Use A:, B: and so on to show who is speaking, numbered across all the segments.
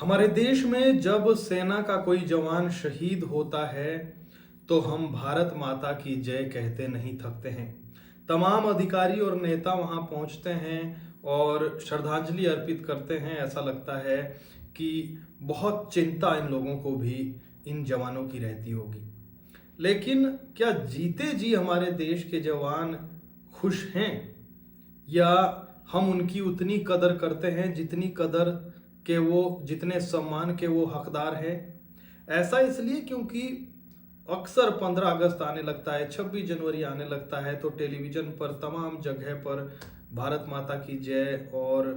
A: हमारे देश में जब सेना का कोई जवान शहीद होता है तो हम भारत माता की जय कहते नहीं थकते हैं। तमाम अधिकारी और नेता वहां पहुंचते हैं और श्रद्धांजलि अर्पित करते हैं। ऐसा लगता है कि बहुत चिंता इन लोगों को भी इन जवानों की रहती होगी। लेकिन क्या जीते जी हमारे देश के जवान खुश हैं, या हम उनकी उतनी कदर करते हैं जितनी कदर के वो जितने सम्मान के वो हकदार हैं? ऐसा इसलिए क्योंकि अक्सर 15 अगस्त आने लगता है, 26 जनवरी आने लगता है तो टेलीविज़न पर तमाम जगह पर भारत माता की जय और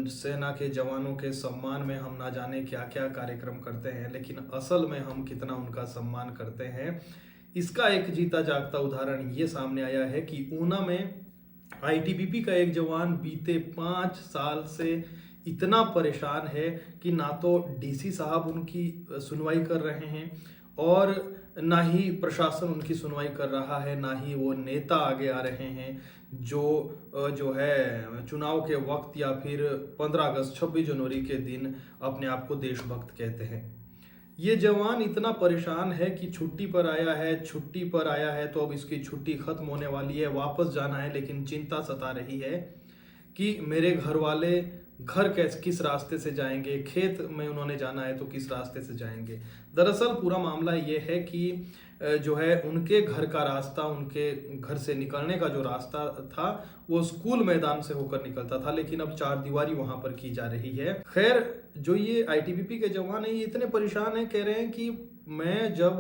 A: सेना के जवानों के सम्मान में हम ना जाने क्या क्या कार्यक्रम करते हैं, लेकिन असल में हम कितना उनका सम्मान करते हैं इसका एक जीता जागता उदाहरण ये सामने आया है कि ऊना में आईटीबीपी का एक जवान बीते 5 साल से इतना परेशान है कि ना तो डीसी साहब उनकी सुनवाई कर रहे हैं और ना ही प्रशासन उनकी सुनवाई कर रहा है, ना ही वो नेता आगे आ रहे हैं जो है चुनाव के वक्त या फिर 15 अगस्त 26 जनवरी के दिन अपने आप को देशभक्त कहते हैं। ये जवान इतना परेशान है कि छुट्टी पर आया है तो अब इसकी छुट्टी खत्म होने वाली है, वापस जाना है, लेकिन चिंता सता रही है कि मेरे घर वाले घर किस रास्ते से जाएंगे, खेत में उन्होंने जाना है तो किस रास्ते से जाएंगे। दरअसल पूरा मामला ये है कि जो है उनके घर का रास्ता, उनके घर से निकलने का जो रास्ता था वो स्कूल मैदान से होकर निकलता था, लेकिन अब चार दीवारी वहां पर की जा रही है। खैर, जो ये आईटीबीपी के जवान है ये इतने परेशान हैं, कह रहे हैं कि मैं जब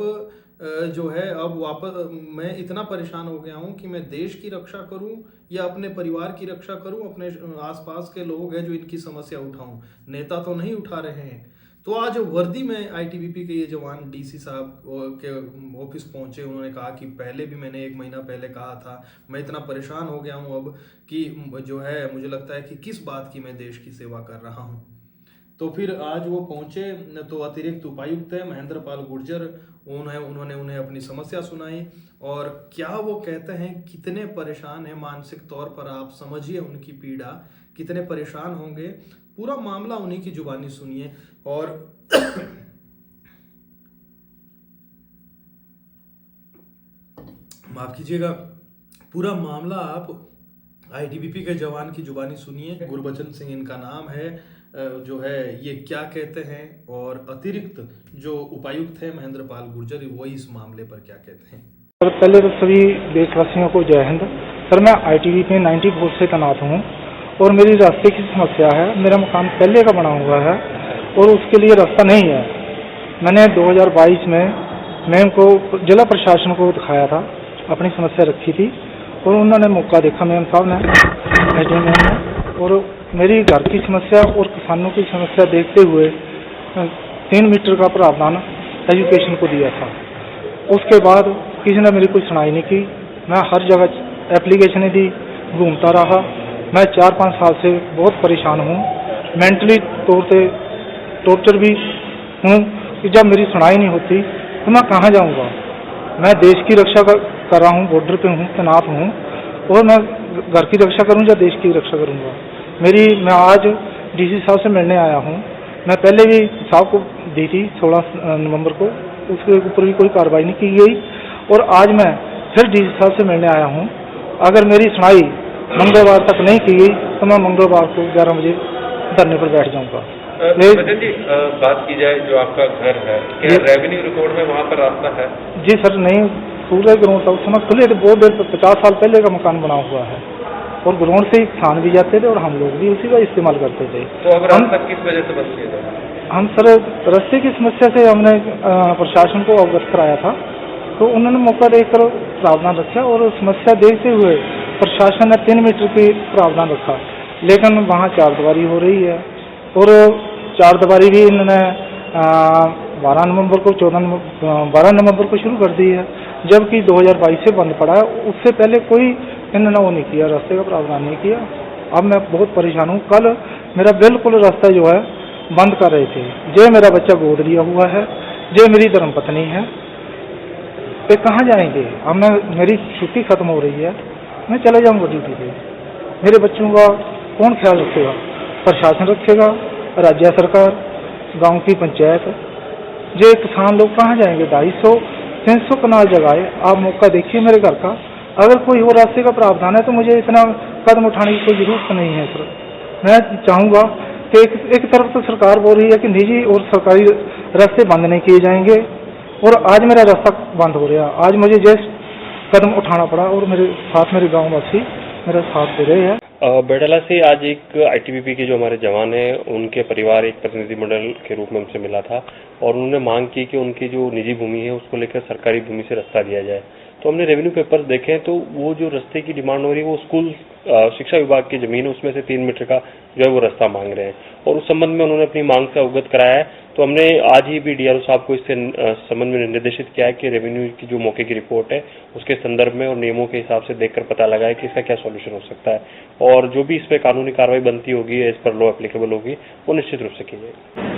A: जो है अब वापस मैं इतना परेशान हो गया हूं कि मैं देश की रक्षा करूं या अपने परिवार की रक्षा करूं, अपने आसपास के लोग हैं जो इनकी समस्या उठाऊं, नेता तो नहीं उठा रहे हैं। तो आज वर्दी में आईटीबीपी के ये जवान डीसी साहब के ऑफिस पहुंचे। उन्होंने कहा कि पहले भी मैंने 1 महीना पहले कहा था, मैं इतना परेशान हो गया हूं अब कि जो है मुझे लगता है कि किस बात की मैं देश की सेवा कर रहा हूं। तो फिर आज वो पहुंचे तो अतिरिक्त उपायुक्त है महेंद्र पाल गुर्जर, उन्होंने उन्हें अपनी समस्या सुनाई और क्या वो कहते हैं, कितने परेशान हैं मानसिक तौर पर, आप समझिए उनकी पीड़ा, कितने परेशान होंगे। पूरा मामला उन्हीं की जुबानी सुनिए और माफ कीजिएगा, पूरा मामला आप आईटीबीपी के जवान की जुबानी सुनिए। गुरबचन सिंह इनका नाम है, जो है ये क्या कहते हैं, और अतिरिक्त जो उपायुक्त है महेंद्र पाल गुर्जर वो इस मामले पर क्या कहते हैं।
B: सर, पहले तो सभी देशवासियों को जय हिंद। सर, मैं आईटीबीपी में 94 से तैनात हूँ और मेरी रास्ते की समस्या है। मेरा मकान पहले का बना हुआ है और उसके लिए रास्ता नहीं है। मैंने 2022 में मैम को जिला प्रशासन को दिखाया था, अपनी समस्या रखी थी और उन्होंने मौका देखा, मैम साहब ने, एडीएम ने, और मेरी घर की समस्या और किसानों की समस्या देखते हुए 3 मीटर का प्रावधान एजुकेशन को दिया था। उसके बाद किसी ने मेरी कोई सुनाई नहीं की। मैं हर जगह एप्लीकेशनें दी, घूमता रहा। मैं 4-5 साल से बहुत परेशान हूँ, मेंटली तौर पे टॉर्चर भी हूँ कि जब मेरी सुनाई नहीं होती तो मैं कहाँ जाऊँगा। मैं देश की रक्षा कर रहा हूँ, बॉर्डर पे हूँ, तैनात हूँ, और मैं घर की रक्षा करूँ या देश की रक्षा करूँगा। मैं आज डीसी साहब से मिलने आया हूँ। मैं पहले भी साहब को दी थी 16 नवंबर को, उसके ऊपर भी कोई कार्रवाई नहीं की गई और आज मैं फिर डीसी साहब से मिलने आया हूँ। अगर मेरी सुनाई मंगलवार तक नहीं की गई तो मैं मंगलवार को 11 बजे धरने पर बैठ जाऊँगा।
C: बचन जी, बात की जाए जो आपका घर है, क्या रेवेन्यू रिकॉर्ड में वहाँ पर रास्ता है?
B: जी सर, नहीं, पूरे ग्राउंड था उस समय खुले थे, बहुत देर 50 साल पहले का मकान बना हुआ है और ग्राउंड से ही किसान भी जाते थे और हम लोग भी उसी का इस्तेमाल करते थे।
C: तो अब रास्ता किस वजह से बंद किया जाए?
B: हम सर रास्ते की समस्या से हमने प्रशासन को अवगत कराया था तो उन्होंने मौका देकर प्रावधान रखा और समस्या देखते हुए प्रशासन ने 3 मीटर की प्रावधान रखा, लेकिन वहाँ 4 दीवारी हो रही है और 4 दीवारी भी इन्होंने 12 नवंबर को शुरू कर दी है, जबकि 2022 से बंद पड़ा है। उससे पहले कोई इन्होंने वो नहीं किया, रास्ते का प्रावधान नहीं किया। अब मैं बहुत परेशान हूँ। कल मेरा बिल्कुल रास्ता जो है बंद कर रहे थे। जे मेरा बच्चा गोद लिया हुआ है, जे मेरी धर्मपत्नी है, पे कहाँ जाएंगे। अब मेरी छुट्टी खत्म हो रही है, मैं चले जाऊँगा ड्यूटी पे। मेरे बच्चों का कौन ख्याल रखेगा? प्रशासन रखेगा, राज्य सरकार गांव की पंचायत, ये किसान लोग कहाँ जाएंगे? 250-300 कनाल जगह है। आप मौका देखिए मेरे घर का, अगर कोई और रास्ते का प्रावधान है तो मुझे इतना कदम उठाने की कोई जरूरत नहीं है सर। मैं चाहूँगा कि एक तरफ तो सरकार बोल रही है कि निजी और सरकारी रास्ते बंद नहीं किए जाएंगे, और आज मेरा रास्ता बंद हो रहा, आज मुझे जैसे कदम उठाना पड़ा, और मेरे साथ मेरे गाँव वासी मेरा साथ दे रहे हैं।
D: बैडाला से आज एक आईटीबीपी के जो हमारे जवान हैं उनके परिवार एक प्रतिनिधिमंडल के रूप में हमसे मिला था, और उन्होंने मांग की कि उनकी जो निजी भूमि है उसको लेकर सरकारी भूमि से रास्ता दिया जाए। तो हमने रेवेन्यू पेपर्स देखे तो वो जो रास्ते की डिमांड हो रही है वो स्कूल शिक्षा विभाग की जमीन है, उसमें से 3 मीटर का जो है वो रास्ता मांग रहे हैं, और उस संबंध में उन्होंने अपनी मांग से अवगत कराया है। तो हमने आज ही भी डीआरओ साहब को इससे संबंध में निर्देशित किया है कि रेवेन्यू की जो मौके की रिपोर्ट है उसके संदर्भ में और नियमों के हिसाब से देखकर पता लगाए कि इसका क्या सॉल्यूशन हो सकता है, और जो भी इसमें कानूनी कार्रवाई बनती होगी एज पर लॉ एप्लीकेबल होगी वो निश्चित रूप से की जाएगी।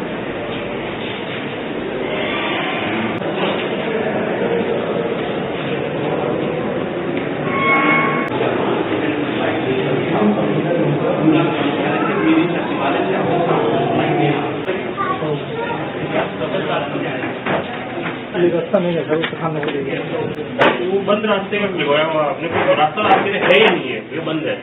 B: ये रास्ता नहीं है सर, खाने के लिए
D: वो बंद रास्ते में लगवाया हुआ आपने, कोई रास्ता आपके लिए है या नहीं है? ये बंद है।